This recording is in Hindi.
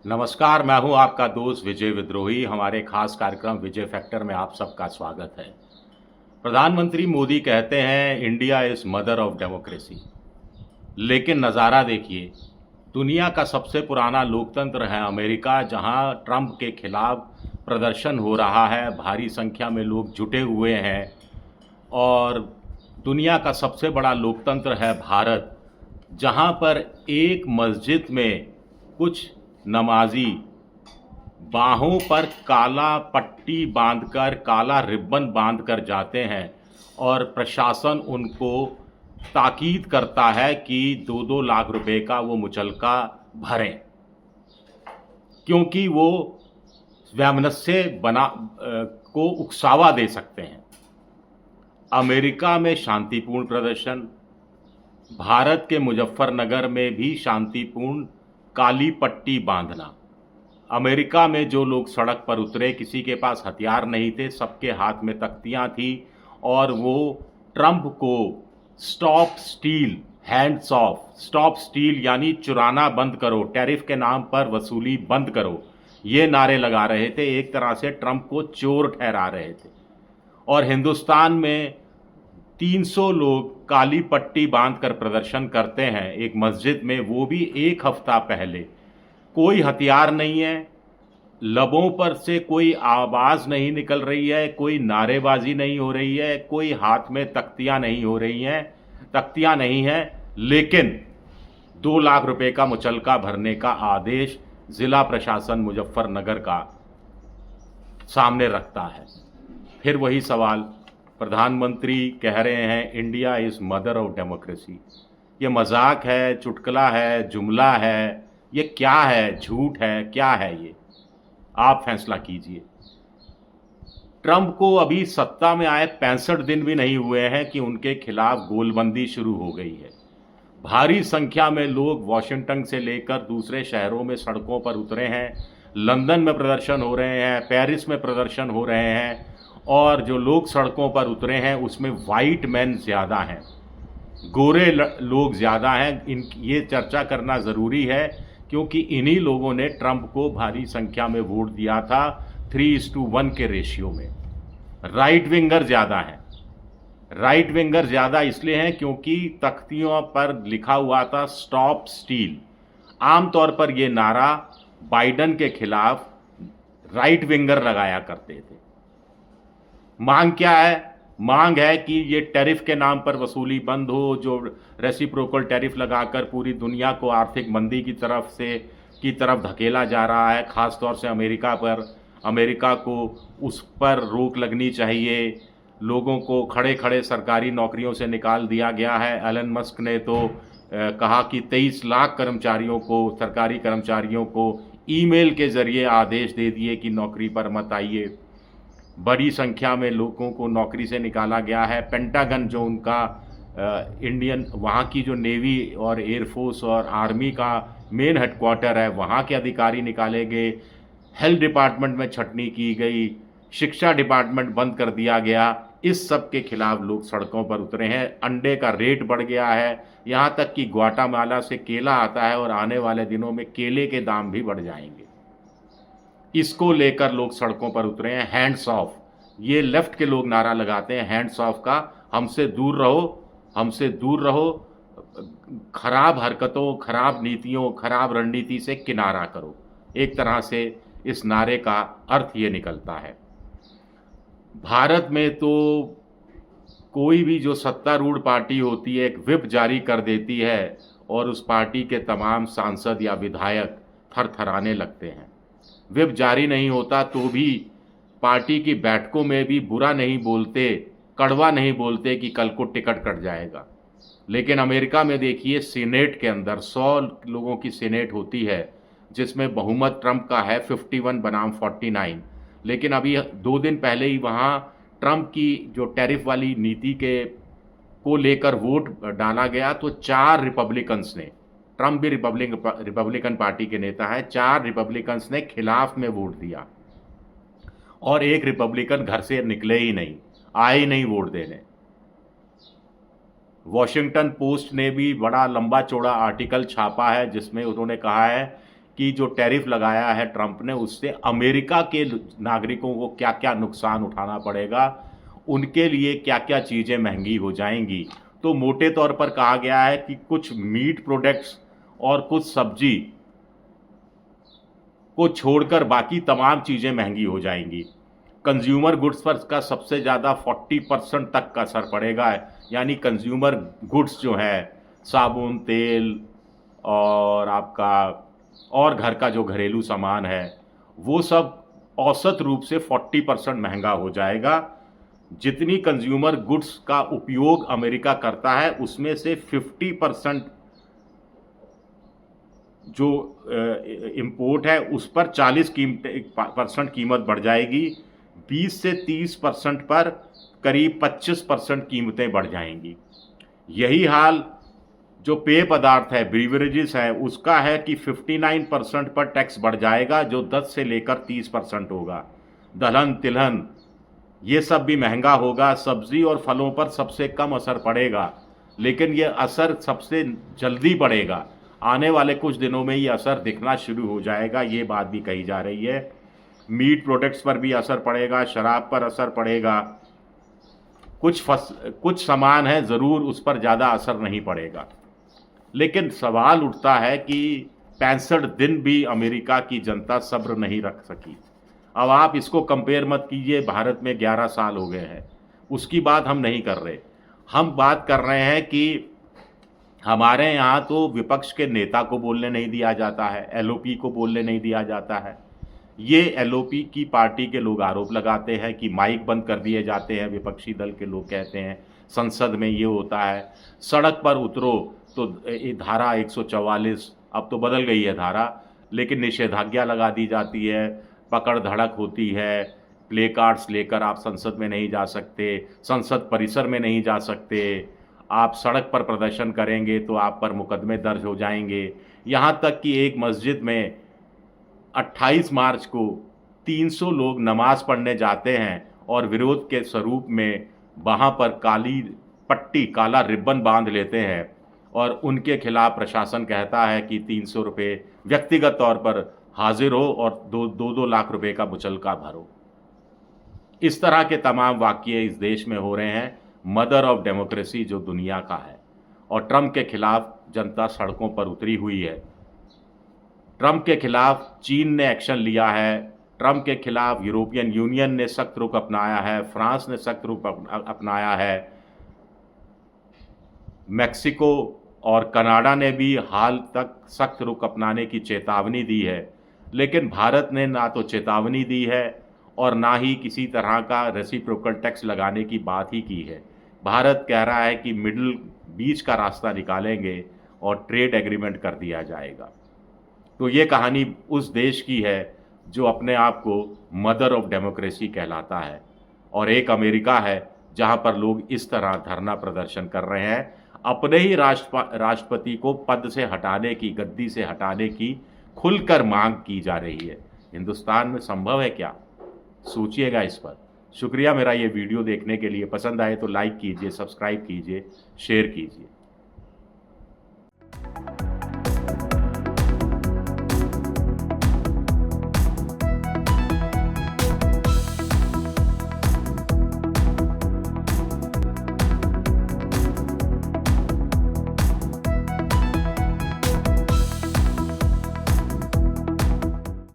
नमस्कार, मैं हूं आपका दोस्त विजय विद्रोही। हमारे खास कार्यक्रम विजय फैक्टर में आप सबका स्वागत है। प्रधानमंत्री मोदी कहते हैं India is mother of democracy, लेकिन नज़ारा देखिए। दुनिया का सबसे पुराना लोकतंत्र है अमेरिका, जहां ट्रंप के खिलाफ प्रदर्शन हो रहा है, भारी संख्या में लोग जुटे हुए हैं। और दुनिया का सबसे बड़ा लोकतंत्र है भारत, जहां पर एक मस्जिद में कुछ नमाजी बाहों पर काला पट्टी बांधकर, काला रिबन बांधकर जाते हैं और प्रशासन उनको ताकीद करता है कि 2-2 लाख रुपए का वो मुचलका भरें, क्योंकि वो वैमनस्य को उकसावा दे सकते हैं। अमेरिका में शांतिपूर्ण प्रदर्शन, भारत के मुजफ्फरनगर में भी शांतिपूर्ण काली पट्टी बांधना। अमेरिका में जो लोग सड़क पर उतरे, किसी के पास हथियार नहीं थे, सबके हाथ में तख्तियां थी और वो ट्रंप को stop steel, hands of, stop steel यानी चुराना बंद करो, टैरिफ के नाम पर वसूली बंद करो, ये नारे लगा रहे थे। एक तरह से ट्रंप को चोर ठहरा रहे थे। और हिंदुस्तान में 300 लोग काली पट्टी बांधकर प्रदर्शन करते हैं एक मस्जिद में, वो भी एक हफ्ता पहले। कोई हथियार नहीं है, लबों पर से कोई आवाज़ नहीं निकल रही है, कोई नारेबाजी नहीं हो रही है, कोई हाथ में तख्तियां नहीं हो रही हैं, तख्तियां नहीं हैं, लेकिन 2 लाख रुपए का मुचलका भरने का आदेश ज़िला प्रशासन मुजफ्फरनगर का सामने रखता है। फिर वही सवाल, प्रधानमंत्री कह रहे हैं India is mother of democracy. ये मजाक है, चुटकुला है, जुमला है, ये क्या है? झूठ है, क्या है ये? आप फैसला कीजिए। ट्रंप को अभी सत्ता में आए 65 दिन भी नहीं हुए हैं कि उनके खिलाफ गोलबंदी शुरू हो गई है। भारी संख्या में लोग वॉशिंगटन से लेकर दूसरे शहरों में सड़कों पर उतरे हैं। लंदन में प्रदर्शन हो रहे हैं, पेरिस में प्रदर्शन हो रहे हैं, और जो लोग सड़कों पर उतरे हैं उसमें वाइट मैन ज़्यादा हैं, गोरे लोग ज़्यादा हैं। ये चर्चा करना ज़रूरी है, क्योंकि इन्हीं लोगों ने ट्रंप को भारी संख्या में वोट दिया था 3:1 के रेशियो में। राइट विंगर ज़्यादा हैं। राइट विंगर ज़्यादा इसलिए हैं क्योंकि तख्तियों पर लिखा हुआ था स्टॉप स्टील। आमतौर पर ये नारा बाइडन के खिलाफ राइट विंगर लगाया करते थे। मांग क्या है? मांग है कि ये टैरिफ के नाम पर वसूली बंद हो, जो रेसिप्रोकल टैरिफ लगाकर पूरी दुनिया को आर्थिक मंदी की तरफ धकेला जा रहा है, ख़ास तौर से अमेरिका पर। अमेरिका को उस पर रोक लगनी चाहिए। लोगों को खड़े खड़े सरकारी नौकरियों से निकाल दिया गया है। एलन मस्क ने तो कहा कि 23 लाख कर्मचारियों को, सरकारी कर्मचारियों को ईमेल के ज़रिए आदेश दे दिए कि नौकरी पर मत आइए। बड़ी संख्या में लोगों को नौकरी से निकाला गया है। पेंटागन, जो उनका इंडियन, वहाँ की जो नेवी और एयरफोर्स और आर्मी का मेन हेडक्वार्टर है, वहाँ के अधिकारी निकाले गए। हेल्थ डिपार्टमेंट में छटनी की गई, शिक्षा डिपार्टमेंट बंद कर दिया गया। इस सब के खिलाफ लोग सड़कों पर उतरे हैं। अंडे का रेट बढ़ गया है, यहाँ तक कि ग्वाटामाला से केला आता है और आने वाले दिनों में केले के दाम भी बढ़ जाएंगे। इसको लेकर लोग सड़कों पर उतरे हैं। हैंड्स ऑफ, ये लेफ्ट के लोग नारा लगाते हैं हैंड्स ऑफ का। हमसे दूर रहो, हमसे दूर रहो, खराब हरकतों, खराब नीतियों, खराब रणनीति से किनारा करो। एक तरह से इस नारे का अर्थ ये निकलता है। भारत में तो कोई भी जो सत्तारूढ़ पार्टी होती है, एक व्हिप जारी कर देती है और उस पार्टी के तमाम सांसद या विधायक थरथराने लगते हैं। व्हिप जारी नहीं होता तो भी पार्टी की बैठकों में भी बुरा नहीं बोलते, कड़वा नहीं बोलते कि कल को टिकट कट जाएगा। लेकिन अमेरिका में देखिए, सीनेट के अंदर 100 लोगों की सीनेट होती है, जिसमें बहुमत ट्रंप का है 51 बनाम 49। लेकिन अभी 2 दिन पहले ही वहाँ ट्रंप की जो टैरिफ वाली नीति के को लेकर वोट डाला गया, तो 4 रिपब्लिकन्स ने, ट्रंप भी रिपब्लिकन पार्टी के नेता है, 4 रिपब्लिकन्स ने खिलाफ में वोट दिया और एक रिपब्लिकन घर से निकले ही नहीं, आए ही नहीं वोट देने। वॉशिंगटन पोस्ट ने भी बड़ा लंबा चौड़ा आर्टिकल छापा है, जिसमें उन्होंने कहा है कि जो टैरिफ लगाया है ट्रंप ने, उससे अमेरिका के नागरिकों को क्या क्या नुकसान उठाना पड़ेगा, उनके लिए क्या क्या चीज़ें महंगी हो जाएंगी। तो मोटे तौर पर कहा गया है कि कुछ मीट प्रोडक्ट्स और कुछ सब्जी को छोड़कर बाकी तमाम चीज़ें महंगी हो जाएंगी। कंज्यूमर गुड्स पर इसका सबसे ज़्यादा 40% तक का असर पड़ेगा। यानी कंज्यूमर गुड्स जो है, साबुन, तेल और आपका और घर का जो घरेलू सामान है, वो सब औसत रूप से 40% महंगा हो जाएगा। जितनी कंज्यूमर गुड्स का उपयोग अमेरिका करता है, उसमें से 50% जो इंपोर्ट है उस पर 40% कीमत बढ़ जाएगी। 20 से 30% पर करीब 25% कीमतें बढ़ जाएंगी। यही हाल जो पेय पदार्थ है, ब्रीवरेजेस है, उसका है कि 59% पर टैक्स बढ़ जाएगा, जो 10 से लेकर 30% होगा। दलहन, तिलहन, ये सब भी महंगा होगा। सब्जी और फलों पर सबसे कम असर पड़ेगा, लेकिन ये असर सबसे जल्दी पड़ेगा। आने वाले कुछ दिनों में ये असर दिखना शुरू हो जाएगा, ये बात भी कही जा रही है। मीट प्रोडक्ट्स पर भी असर पड़ेगा, शराब पर असर पड़ेगा। कुछ सामान है ज़रूर उस पर ज़्यादा असर नहीं पड़ेगा। लेकिन सवाल उठता है कि 65 दिन भी अमेरिका की जनता सब्र नहीं रख सकी। अब आप इसको कंपेयर मत कीजिए, भारत में 11 साल हो गए हैं, उसकी बात हम नहीं कर रहे। हम बात कर रहे हैं कि हमारे यहाँ तो विपक्ष के नेता को बोलने नहीं दिया जाता है, एलओपी को बोलने नहीं दिया जाता है। ये एलओपी की पार्टी के लोग आरोप लगाते हैं कि माइक बंद कर दिए जाते हैं, विपक्षी दल के लोग कहते हैं संसद में ये होता है। सड़क पर उतरो तो धारा 144, अब तो बदल गई है धारा, लेकिन निषेधाज्ञा लगा दी जाती है, पकड़ धड़क होती है, प्ले कार्ड्स लेकर आप संसद में नहीं जा सकते, संसद परिसर में नहीं जा सकते, आप सड़क पर प्रदर्शन करेंगे तो आप पर मुकदमे दर्ज हो जाएंगे। यहाँ तक कि एक मस्जिद में 28 मार्च को 300 लोग नमाज पढ़ने जाते हैं और विरोध के स्वरूप में वहाँ पर काली पट्टी, काला रिबन बांध लेते हैं और उनके खिलाफ प्रशासन कहता है कि 300 रुपये व्यक्तिगत तौर पर हाजिर हो और 2-2 लाख रुपए का मुचलका भरो। इस तरह के तमाम वाक़ये इस देश में हो रहे हैं। मदर ऑफ डेमोक्रेसी जो दुनिया का है, और ट्रंप के खिलाफ जनता सड़कों पर उतरी हुई है। ट्रंप के खिलाफ चीन ने एक्शन लिया है, ट्रंप के खिलाफ यूरोपियन यूनियन ने सख्त रुख अपनाया है, फ्रांस ने सख्त रुख अपनाया है, मैक्सिको और कनाडा ने भी हाल तक सख्त रुख अपनाने की चेतावनी दी है। लेकिन भारत ने ना तो चेतावनी दी है और ना ही किसी तरह का रेसिप्रोकल टैक्स लगाने की बात ही की है। भारत कह रहा है कि मिडिल बीच का रास्ता निकालेंगे और ट्रेड एग्रीमेंट कर दिया जाएगा। तो ये कहानी उस देश की है जो अपने आप को मदर ऑफ डेमोक्रेसी कहलाता है, और एक अमेरिका है जहां पर लोग इस तरह धरना प्रदर्शन कर रहे हैं, अपने ही राष्ट्रपति को पद से हटाने की, गद्दी से हटाने की खुलकर मांग की जा रही है। हिंदुस्तान में संभव है क्या? सोचिएगा इस पर। शुक्रिया मेरा ये वीडियो देखने के लिए। पसंद आए तो लाइक कीजिए, सब्सक्राइब कीजिए, शेयर कीजिए।